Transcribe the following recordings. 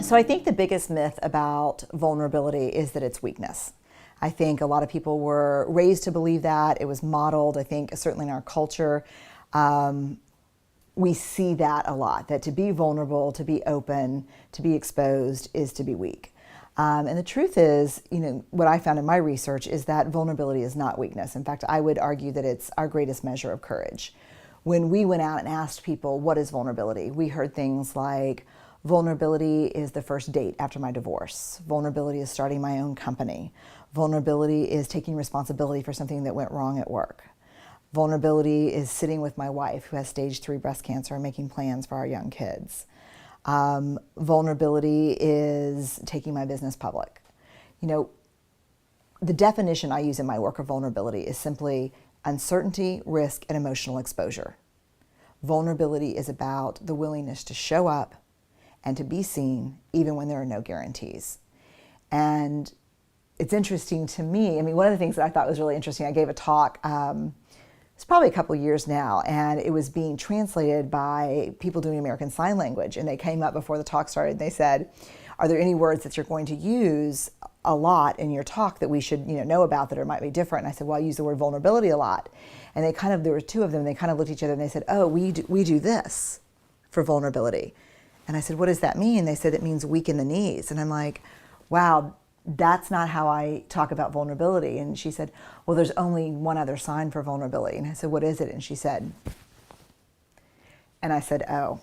So I think the biggest myth about vulnerability is that it's weakness. I think a lot of people were raised to believe that. It was modeled, I think, certainly in our culture. We see that a lot, that to be vulnerable, to be open, to be exposed is to be weak. And the truth is, what I found in my research is that vulnerability is not weakness. In fact, I would argue that it's our greatest measure of courage. When we went out and asked people, what is vulnerability? We heard things like, vulnerability is the first date after my divorce. Vulnerability is starting my own company. Vulnerability is taking responsibility for something that went wrong at work. Vulnerability is sitting with my wife who has stage 3 breast cancer and making plans for our young kids. Vulnerability is taking my business public. The definition I use in my work of vulnerability is simply uncertainty, risk, and emotional exposure. Vulnerability is about the willingness to show up and to be seen even when there are no guarantees. And it's interesting to me, one of the things that I thought was really interesting, I gave a talk, it's probably a couple years now, and it was being translated by people doing American Sign Language, and they came up before the talk started and they said, are there any words that you're going to use a lot in your talk that we should know about that or might be different? And I said, well, I use the word vulnerability a lot. And there were two of them, and they kind of looked at each other and they said, oh, we do this for vulnerability. And I said, what does that mean? They said, it means weak in the knees. And I'm like, wow, that's not how I talk about vulnerability. And she said, well, there's only one other sign for vulnerability. And I said, what is it? And she said, and I said, oh,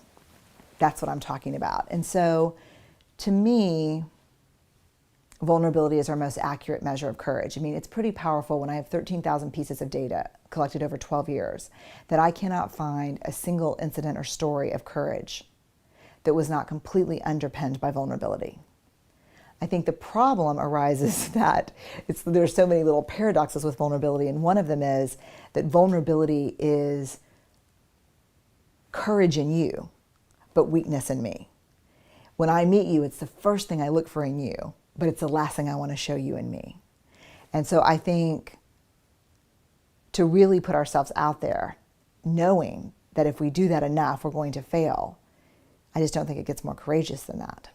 that's what I'm talking about. And so to me, vulnerability is our most accurate measure of courage. It's pretty powerful when I have 13,000 pieces of data collected over 12 years that I cannot find a single incident or story of courage that was not completely underpinned by vulnerability. I think the problem arises that there's so many little paradoxes with vulnerability, and one of them is that vulnerability is courage in you, but weakness in me. When I meet you, it's the first thing I look for in you, but it's the last thing I want to show you in me. And so I think to really put ourselves out there, knowing that if we do that enough, we're going to fail, I just don't think it gets more courageous than that.